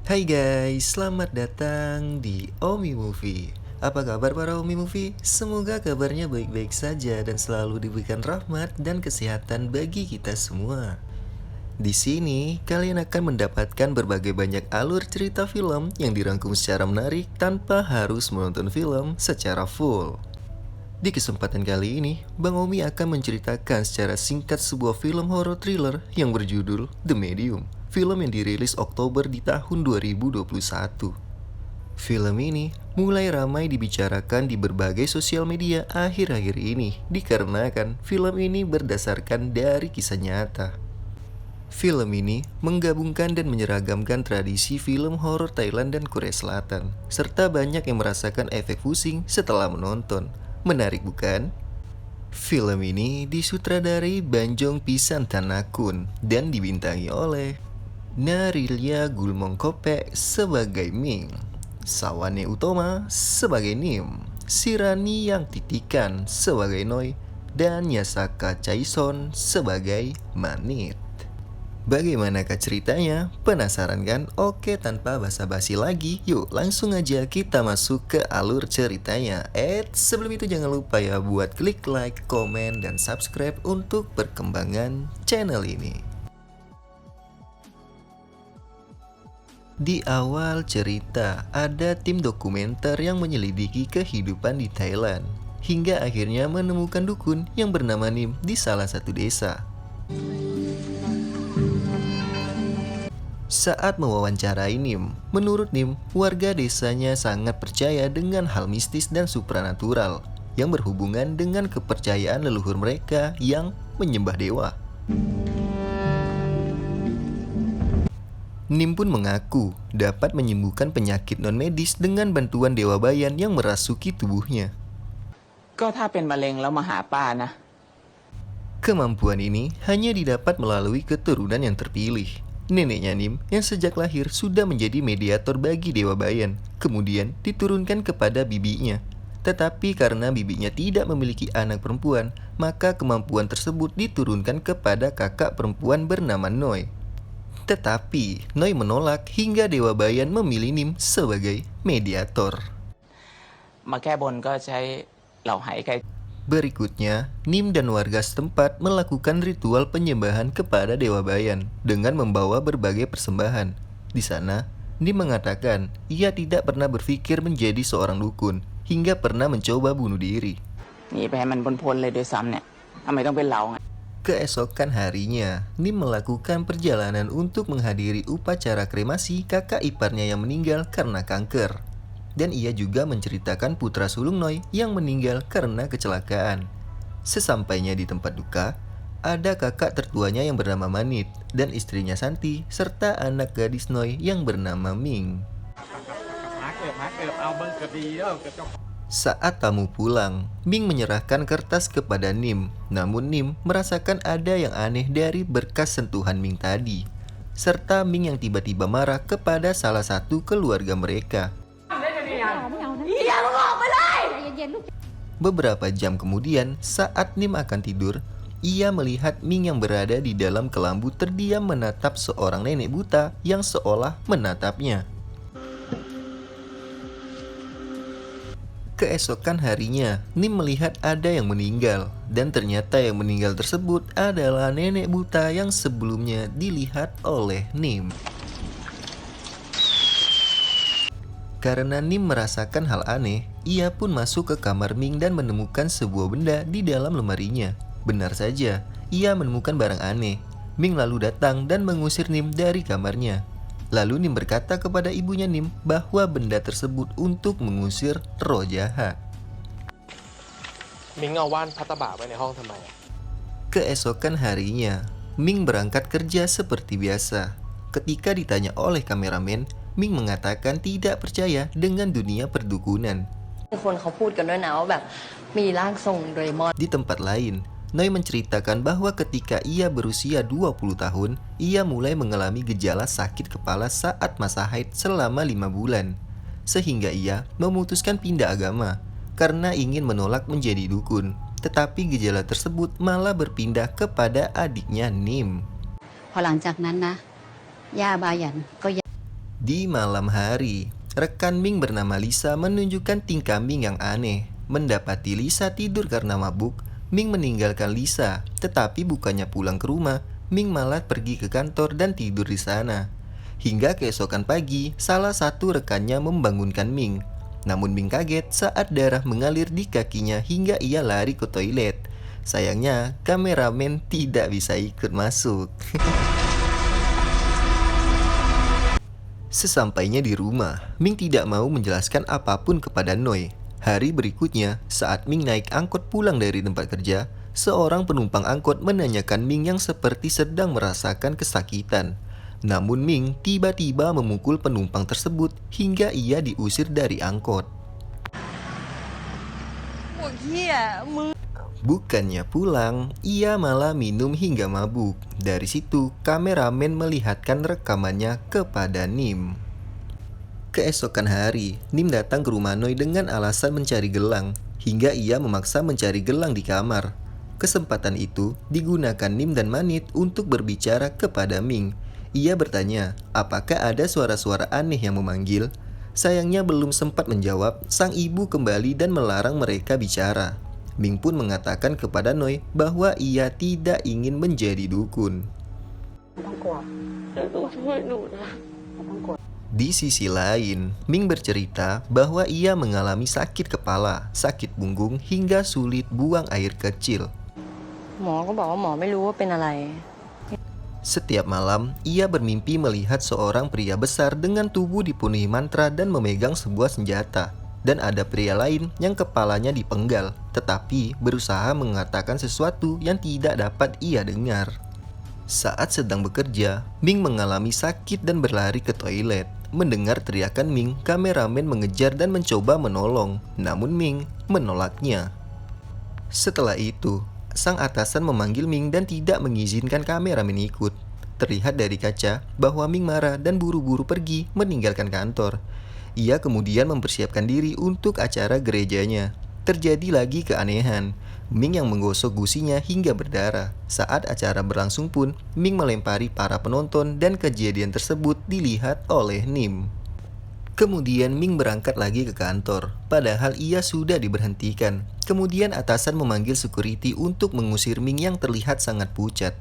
Hai guys, selamat datang di Omi Movie. Apa kabar para Omi Movie? Semoga kabarnya baik-baik saja dan selalu diberikan rahmat dan kesehatan bagi kita semua. Di sini, kalian akan mendapatkan berbagai banyak alur cerita film yang dirangkum secara menarik tanpa harus menonton film secara full. Di kesempatan kali ini, Bang Omi akan menceritakan secara singkat sebuah film horor thriller yang berjudul The Medium. Film yang dirilis Oktober di tahun 2021. Film ini mulai ramai dibicarakan di berbagai sosial media akhir-akhir ini dikarenakan film ini berdasarkan dari kisah nyata. Film ini menggabungkan dan menyeragamkan tradisi film horor Thailand dan Korea Selatan, serta banyak yang merasakan efek pusing setelah menonton. Menarik bukan? Film ini disutradarai Banjong Pisantanakun dan dibintangi oleh Narilya Gulmongkope sebagai Ming, Sawane Utoma sebagai Nim, Sirani Yang Titikan sebagai Noi, dan Yasaka Chaison sebagai Manit. Bagaimanakah ceritanya? Penasaran kan? Oke, tanpa basa-basi lagi, yuk langsung aja kita masuk ke alur ceritanya. Sebelum itu jangan lupa ya buat klik like, komen, dan subscribe untuk perkembangan channel ini. Di awal cerita, ada tim dokumenter yang menyelidiki kehidupan di Thailand, hingga akhirnya menemukan dukun yang bernama Nim di salah satu desa. Saat mewawancarai Nim, menurut Nim, warga desanya sangat percaya dengan hal mistis dan supranatural yang berhubungan dengan kepercayaan leluhur mereka yang menyembah dewa. Nim pun mengaku dapat menyembuhkan penyakit non-medis dengan bantuan dewa bayan yang merasuki tubuhnya. ก็ถ้าเป็นมะเร็งแล้วมาหาป้านะ Kemampuan ini hanya didapat melalui keturunan yang terpilih. Neneknya Nim yang sejak lahir sudah menjadi mediator bagi dewa bayan, kemudian diturunkan kepada bibinya. Tetapi karena bibinya tidak memiliki anak perempuan, maka kemampuan tersebut diturunkan kepada kakak perempuan bernama Noi. Tetapi Noi menolak hingga dewa bayan memilih Nim sebagai mediator. มาแก้บนก็ใช้เหล่าไหไก่ Berikutnya, Nim dan warga setempat melakukan ritual penyembahan kepada dewa bayan dengan membawa berbagai persembahan. Di sana, Nim mengatakan ia tidak pernah berpikir menjadi seorang dukun hingga pernah mencoba bunuh diri. หนีไปให้มันพ้นๆเลยด้วยซ้ำเนี่ยทำไมต้องเป็นเราไง Keesokan harinya, Nim melakukan perjalanan untuk menghadiri upacara kremasi kakak iparnya yang meninggal karena kanker. Dan ia juga menceritakan putra sulung Noi yang meninggal karena kecelakaan. Sesampainya di tempat duka, ada kakak tertuanya yang bernama Manit dan istrinya Santi serta anak gadis Noi yang bernama Ming. Saat tamu pulang, Ming menyerahkan kertas kepada Nim. Namun Nim merasakan ada yang aneh dari berkas sentuhan Ming tadi, serta Ming yang tiba-tiba marah kepada salah satu keluarga mereka. Beberapa jam kemudian, saat Nim akan tidur, ia melihat Ming yang berada di dalam kelambu terdiam menatap seorang nenek buta yang seolah menatapnya. Keesokan harinya, Nim melihat ada yang meninggal, dan ternyata yang meninggal tersebut adalah nenek buta yang sebelumnya dilihat oleh Nim. Karena Nim merasakan hal aneh, ia pun masuk ke kamar Ming dan menemukan sebuah benda di dalam lemarinya. Benar saja, ia menemukan barang aneh. Ming lalu datang dan mengusir Nim dari kamarnya. Lalu Nim berkata kepada ibunya Nim bahwa benda tersebut untuk mengusir roh jahat. Keesokan harinya, Ming berangkat kerja seperti biasa. Ketika ditanya oleh kameramen, Ming mengatakan tidak percaya dengan dunia perdukunan. Di tempat lain, Noi menceritakan bahwa ketika ia berusia 20 tahun, ia mulai mengalami gejala sakit kepala saat masa haid selama 5 bulan. Sehingga ia memutuskan pindah agama karena ingin menolak menjadi dukun. tetapi gejala tersebut malah berpindah kepada adiknya Nim. พอหลังจากนั้นนะย่าบายันก็ Di malam hari, rekan Ming bernama Lisa menunjukkan tingkah Ming yang aneh. Mendapati Lisa tidur karena mabuk, Ming meninggalkan Lisa, tetapi bukannya pulang ke rumah, Ming malah pergi ke kantor dan tidur di sana. Hingga keesokan pagi, salah satu rekannya membangunkan Ming. Namun Ming kaget saat darah mengalir di kakinya hingga ia lari ke toilet. Sayangnya, kameramen tidak bisa ikut masuk. Sesampainya di rumah, Ming tidak mau menjelaskan apapun kepada Noi. Hari berikutnya, saat Ming naik angkot pulang dari tempat kerja, seorang penumpang angkot menanyakan Ming yang seperti sedang merasakan kesakitan. Namun Ming tiba-tiba memukul penumpang tersebut hingga ia diusir dari angkot. Bukannya pulang, ia malah minum hingga mabuk. Dari situ, kameramen melihatkan rekamannya kepada Nim. Keesokan hari, Nim datang ke rumah Noi dengan alasan mencari gelang, hingga ia memaksa mencari gelang di kamar. Kesempatan itu digunakan Nim dan Manit untuk berbicara kepada Ming. Ia bertanya, apakah ada suara-suara aneh yang memanggil? Sayangnya belum sempat menjawab, sang ibu kembali dan melarang mereka bicara. Ming pun mengatakan kepada Noi bahwa ia tidak ingin menjadi dukun. Di sisi lain, Ming bercerita bahwa ia mengalami sakit kepala, sakit punggung hingga sulit buang air kecil. หมอก็บอกว่าหมอไม่รู้ว่าเป็นอะไร Setiap malam, ia bermimpi melihat seorang pria besar dengan tubuh dipenuhi mantra dan memegang sebuah senjata. Dan ada pria lain yang kepalanya dipenggal, tetapi berusaha mengatakan sesuatu yang tidak dapat ia dengar. Saat sedang bekerja, Ming mengalami sakit dan berlari ke toilet. Mendengar teriakan Ming, kameramen mengejar dan mencoba menolong, namun Ming menolaknya. Setelah itu, sang atasan memanggil Ming dan tidak mengizinkan kameramen ikut. Terlihat dari kaca bahwa Ming marah dan buru-buru pergi meninggalkan kantor. Ia kemudian mempersiapkan diri untuk acara gerejanya. Terjadi lagi keanehan. Ming yang menggosok gusinya hingga berdarah. Saat acara berlangsung pun, Ming melempari para penonton dan kejadian tersebut dilihat oleh Nim. Kemudian Ming berangkat lagi ke kantor, padahal ia sudah diberhentikan. Kemudian atasan memanggil security untuk mengusir Ming yang terlihat sangat pucat.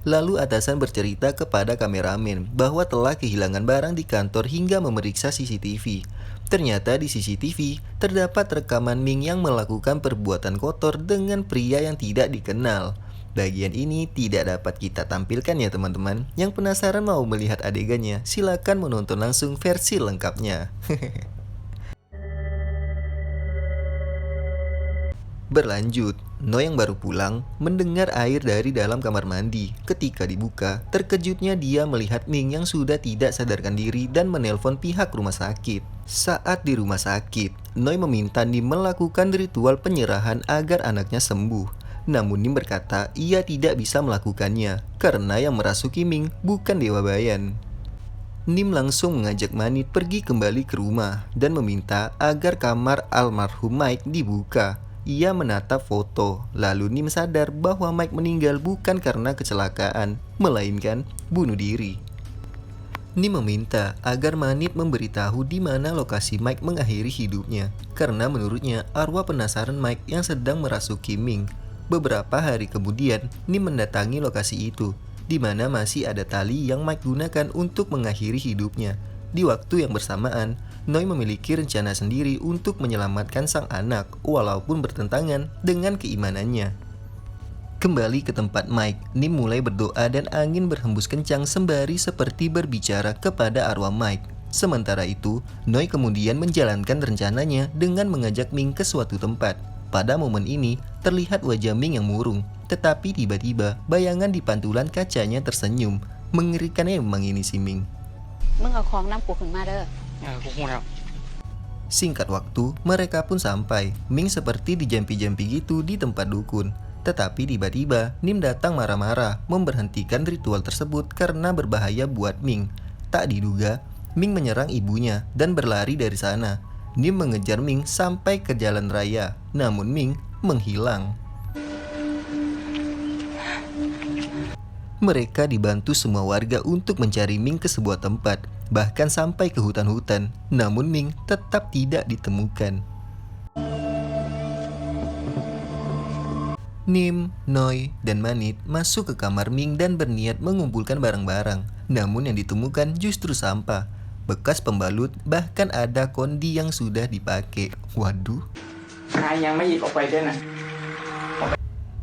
Lalu atasan bercerita kepada kameramen bahwa telah kehilangan barang di kantor hingga memeriksa CCTV. Ternyata di CCTV terdapat rekaman Ming yang melakukan perbuatan kotor dengan pria yang tidak dikenal. Bagian ini tidak dapat kita tampilkan ya teman-teman. Yang penasaran mau melihat adegannya, silakan menonton langsung versi lengkapnya. Berlanjut, Noi yang baru pulang mendengar air dari dalam kamar mandi. Ketika dibuka, terkejutnya dia melihat Ming yang sudah tidak sadarkan diri dan menelpon pihak rumah sakit. Saat di rumah sakit, Noi meminta Nim melakukan ritual penyerahan agar anaknya sembuh. Namun Nim berkata ia tidak bisa melakukannya karena yang merasuki Ming bukan Dewa Bayan. Nim langsung mengajak Manit pergi kembali ke rumah dan meminta agar kamar almarhum Mike dibuka. Ia menatap foto, lalu Nim sadar bahwa Mike meninggal bukan karena kecelakaan, melainkan bunuh diri. Nim meminta agar Manit memberitahu di mana lokasi Mike mengakhiri hidupnya, karena menurutnya arwah penasaran Mike yang sedang merasuki Ming. Beberapa hari kemudian, Nim mendatangi lokasi itu, di mana masih ada tali yang Mike gunakan untuk mengakhiri hidupnya. Di waktu yang bersamaan, Noi memiliki rencana sendiri untuk menyelamatkan sang anak, walaupun bertentangan dengan keimanannya. Kembali ke tempat Mike, Nim mulai berdoa dan angin berhembus kencang sembari seperti berbicara kepada arwah Mike. Sementara itu, Noi kemudian menjalankan rencananya dengan mengajak Ming ke suatu tempat. Pada momen ini, terlihat wajah Ming yang murung, tetapi tiba-tiba bayangan di pantulan kacanya tersenyum. Mengerikannya memang ini si Ming. มึงเอาของน้ำกูขึ้นมาเด้อ Singkat waktu, mereka pun sampai. Ming seperti dijampi-jampi gitu di tempat dukun. Tetapi tiba-tiba, Nim datang marah-marah memberhentikan ritual tersebut karena berbahaya buat Ming. Tak diduga, Ming menyerang ibunya dan berlari dari sana. Nim mengejar Ming sampai ke jalan raya, namun Ming menghilang. Mereka dibantu semua warga untuk mencari Ming ke sebuah tempat, bahkan sampai ke hutan-hutan. Namun Ming tetap tidak ditemukan. Nim, Noi, dan Manit masuk ke kamar Ming dan berniat mengumpulkan barang-barang. Namun yang ditemukan justru sampah, bekas pembalut, bahkan ada kondi yang sudah dipakai. Waduh. ใครยังไม่หยิบออกไปด้วยนะ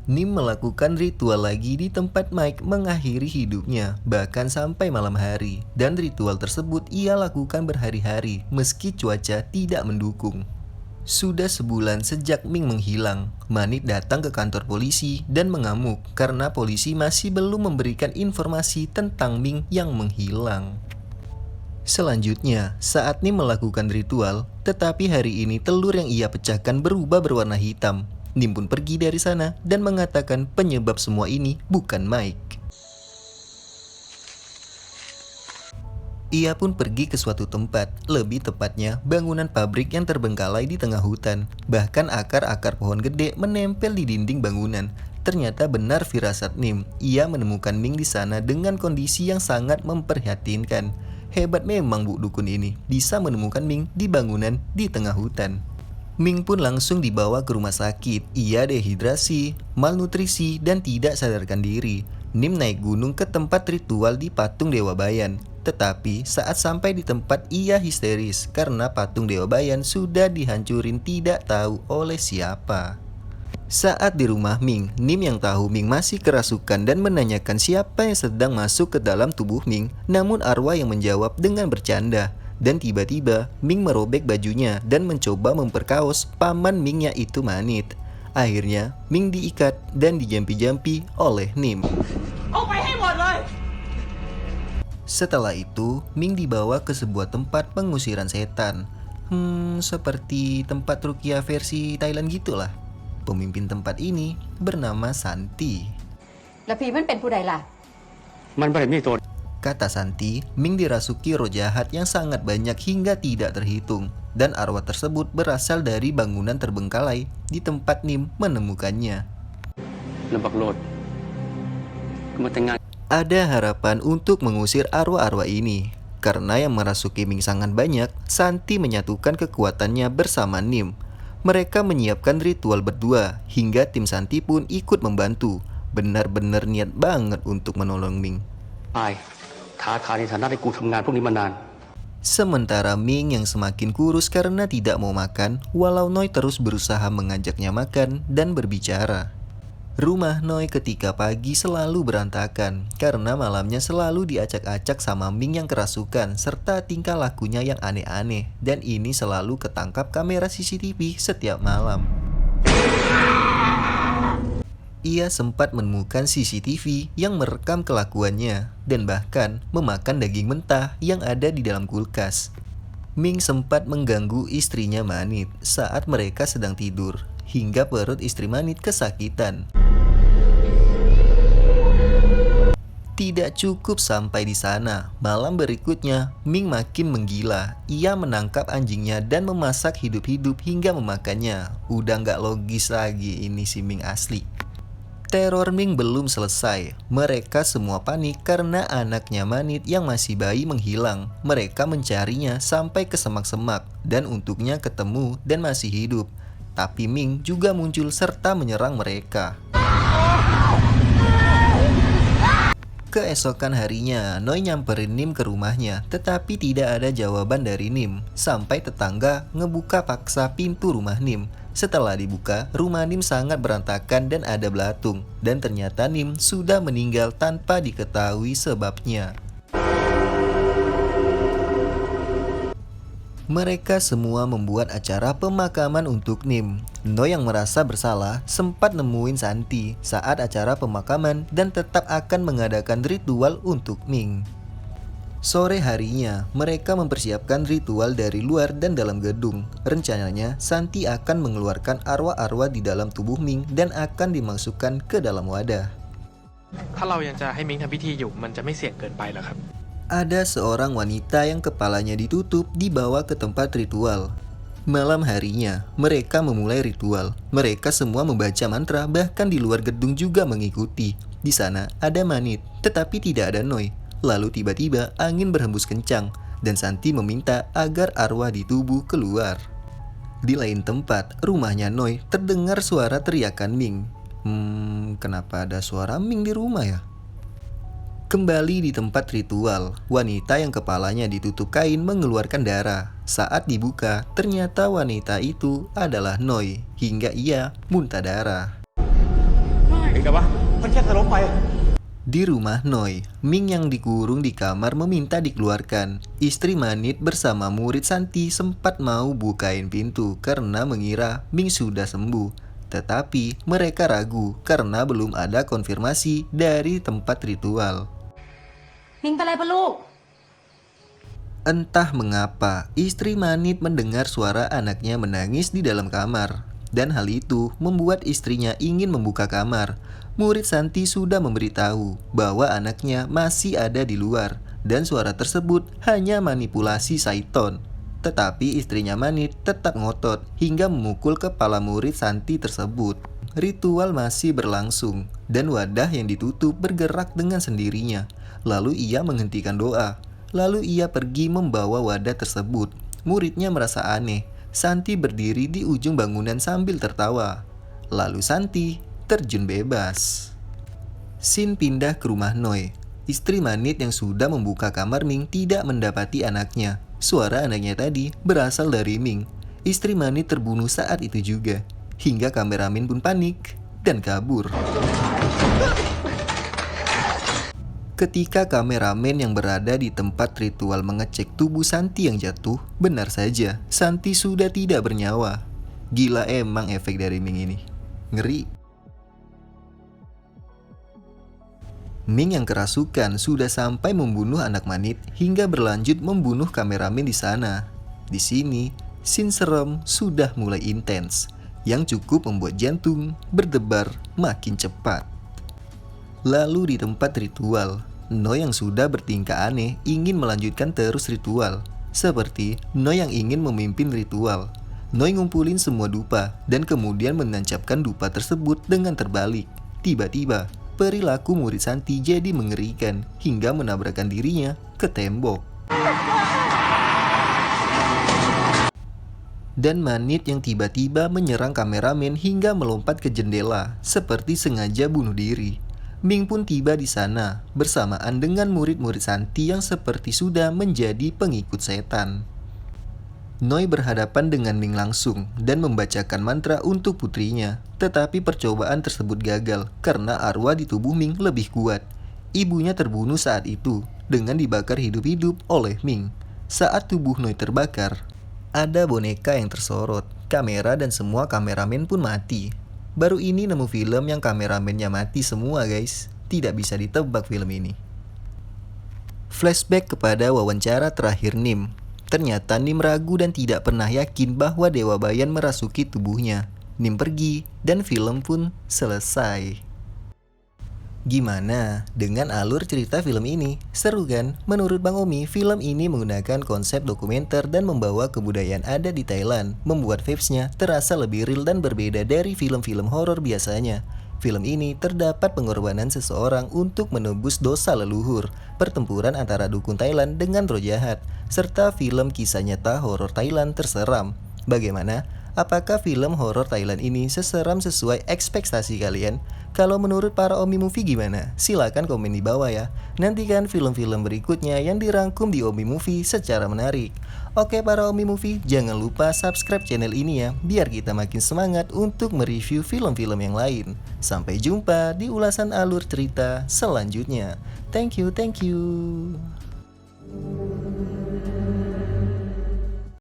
Nim melakukan ritual lagi di tempat Mike mengakhiri hidupnya, bahkan sampai malam hari. Dan ritual tersebut ia lakukan berhari-hari, meski cuaca tidak mendukung. Sudah sebulan sejak Ming menghilang, Manit datang ke kantor polisi dan mengamuk karena polisi masih belum memberikan informasi tentang Ming yang menghilang. Selanjutnya, saat Nim melakukan ritual, tetapi hari ini telur yang ia pecahkan berubah berwarna hitam. Nim pun pergi dari sana dan mengatakan penyebab semua ini bukan Mike. Ia pun pergi ke suatu tempat, lebih tepatnya bangunan pabrik yang terbengkalai di tengah hutan. Bahkan akar-akar pohon gede menempel di dinding bangunan. Ternyata benar firasat Nim, ia menemukan Ming di sana dengan kondisi yang sangat memprihatinkan. Hebat memang Bu Dukun ini, bisa menemukan Ming di bangunan di tengah hutan. Ming pun langsung dibawa ke rumah sakit. Ia dehidrasi, malnutrisi, dan tidak sadarkan diri. Nim naik gunung ke tempat ritual di patung Dewa Bayan. Tetapi saat sampai di tempat ia histeris karena patung Dewa Bayan sudah dihancurin tidak tahu oleh siapa. Saat di rumah Ming, Nim yang tahu Ming masih kerasukan dan menanyakan siapa yang sedang masuk ke dalam tubuh Ming. Namun arwah yang menjawab dengan bercanda. Dan tiba-tiba Ming merobek bajunya dan mencoba memperkaos paman Ming yaitu Manit. Akhirnya Ming diikat dan dijampi-jampi oleh Nim. Setelah itu Ming dibawa ke sebuah tempat pengusiran setan. Seperti tempat ruqyah versi Thailand gitulah. Pemimpin tempat ini bernama Santi. แล้วผีมันเป็นผู้ใดล่ะ มันไม่ได้มีตัว Kata Santi, Ming dirasuki roh jahat yang sangat banyak hingga tidak terhitung. Dan arwah tersebut berasal dari bangunan terbengkalai di tempat Nim menemukannya. ลำบากโลดก็มาแต่งงาน Ada harapan untuk mengusir arwah-arwah ini. Karena yang merasuki Ming sangat banyak, Santi menyatukan kekuatannya bersama Nim. Mereka menyiapkan ritual berdua, hingga tim Santi pun ikut membantu. Benar-benar niat banget untuk menolong Ming. ตายท้าทายในฐานะที่กูทำงานพวกนี้มานาน Sementara Ming yang semakin kurus karena tidak mau makan, walau Noi terus berusaha mengajaknya makan dan berbicara. Rumah Noi ketika pagi selalu berantakan, karena malamnya selalu diacak-acak sama Ming yang kerasukan, serta tingkah lakunya yang aneh-aneh, dan ini selalu ketangkap kamera CCTV setiap malam. Ia sempat menemukan CCTV yang merekam kelakuannya dan bahkan memakan daging mentah yang ada di dalam kulkas. Ming sempat mengganggu istrinya Manit saat mereka sedang tidur, hingga perut istri Manit kesakitan. Tidak cukup sampai di sana, malam berikutnya Ming makin menggila. Ia menangkap anjingnya dan memasak hidup-hidup hingga memakannya. Udah nggak logis lagi ini si Ming asli. Teror Ming belum selesai. Mereka semua panik karena anaknya Manit yang masih bayi menghilang. Mereka mencarinya sampai ke semak-semak dan untuknya ketemu dan masih hidup. Tapi Ming juga muncul serta menyerang mereka. Keesokan harinya, Noi nyamperin Nim ke rumahnya, tetapi tidak ada jawaban dari Nim. Sampai tetangga ngebuka paksa pintu rumah Nim. Setelah dibuka, rumah Nim sangat berantakan dan ada belatung. Dan ternyata Nim sudah meninggal tanpa diketahui sebabnya. Mereka semua membuat acara pemakaman untuk Nim. Noi yang merasa bersalah sempat nemuin Santi saat acara pemakaman dan tetap akan mengadakan ritual untuk Ming. Sore harinya, mereka mempersiapkan ritual dari luar dan dalam gedung. Rencananya, Santi akan mengeluarkan arwah-arwah di dalam tubuh Ming dan akan dimasukkan ke dalam wadah. ถ้าเรายังจะให้มิงทำพิธีอยู่มันจะไม่เสี่ยงเกินไปเหรอครับ Ada seorang wanita yang kepalanya ditutup dibawa ke tempat ritual. Malam harinya, mereka memulai ritual. Mereka semua membaca mantra, bahkan di luar gedung juga mengikuti. Di sana ada Manit, tetapi tidak ada Noi. Lalu tiba-tiba angin berhembus kencang, dan Santi meminta agar arwah di tubuh keluar. Di lain tempat, rumahnya Noi terdengar suara teriakan Ming. Kenapa ada suara Ming di rumah ya? Kembali di tempat ritual, wanita yang kepalanya ditutup kain mengeluarkan darah. Saat dibuka, ternyata wanita itu adalah Noi, hingga ia muntah darah. Di rumah Noi, Ming yang dikurung di kamar meminta dikeluarkan. Istri Manit bersama murid Santi sempat mau bukain pintu karena mengira Ming sudah sembuh. Tetapi mereka ragu karena belum ada konfirmasi dari tempat ritual. Entah mengapa, istri Manit mendengar suara anaknya menangis di dalam kamar. Dan hal itu membuat istrinya ingin membuka kamar. Murid Santi sudah memberitahu bahwa anaknya masih ada di luar. Dan suara tersebut hanya manipulasi Saiton. Tetapi istrinya Manit tetap ngotot hingga memukul kepala murid Santi tersebut. Ritual masih berlangsung dan wadah yang ditutup bergerak dengan sendirinya. Lalu ia menghentikan doa. Lalu ia pergi membawa wadah tersebut. Muridnya merasa aneh. Santi berdiri di ujung bangunan sambil tertawa. Lalu Santi terjun bebas. Sin pindah ke rumah Noi. Istri Manit yang sudah membuka kamar Ming tidak mendapati anaknya. Suara anaknya tadi berasal dari Ming. Istri Manit terbunuh saat itu juga. Hingga kameramen pun panik dan kabur. Ketika kameramen yang berada di tempat ritual mengecek tubuh Santi yang jatuh, benar saja, Santi sudah tidak bernyawa. Gila emang efek dari Ming ini. Ngeri. Ming yang kerasukan sudah sampai membunuh anak Manit hingga berlanjut membunuh kameramen di sana. Di sini, scene serem sudah mulai intens, yang cukup membuat jantung berdebar makin cepat. Lalu di tempat ritual, Noi yang sudah bertingkah aneh ingin melanjutkan terus ritual. Seperti Noi yang ingin memimpin ritual. Noi ngumpulin semua dupa dan kemudian menancapkan dupa tersebut dengan terbalik. Tiba-tiba, perilaku murid Santi jadi mengerikan hingga menabrakkan dirinya ke tembok. Dan Manit yang tiba-tiba menyerang kameramen hingga melompat ke jendela, seperti sengaja bunuh diri. Ming pun tiba di sana, bersamaan dengan murid-murid Santi yang seperti sudah menjadi pengikut setan. Noi berhadapan dengan Ming langsung dan membacakan mantra untuk putrinya. Tetapi percobaan tersebut gagal karena arwah di tubuh Ming lebih kuat. Ibunya terbunuh saat itu dengan dibakar hidup-hidup oleh Ming. Saat tubuh Noi terbakar, ada boneka yang tersorot, kamera dan semua kameramen pun mati. Baru ini nemu film yang kameramennya mati semua guys. Tidak bisa ditebak film ini. Flashback kepada wawancara terakhir Nim. Ternyata Nim ragu dan tidak pernah yakin bahwa Dewa Bayan merasuki tubuhnya. Nim pergi dan film pun selesai. Gimana dengan alur cerita film ini? Seru kan? Menurut Bang Omi, film ini menggunakan konsep dokumenter dan membawa kebudayaan adat di Thailand, membuat vibes-nya terasa lebih real dan berbeda dari film-film horor biasanya. Film ini terdapat pengorbanan seseorang untuk menebus dosa leluhur, pertempuran antara dukun Thailand dengan roh jahat, serta film kisah nyata horor Thailand terseram. Bagaimana? Apakah film horor Thailand ini seseram sesuai ekspektasi kalian? Kalau menurut para Omi Movie gimana? Silahkan komen di bawah ya. Nantikan film-film berikutnya yang dirangkum di Omi Movie secara menarik. Oke para Omi Movie, jangan lupa subscribe channel ini ya, biar kita makin semangat untuk mereview film-film yang lain. Sampai jumpa di ulasan alur cerita selanjutnya. Thank you.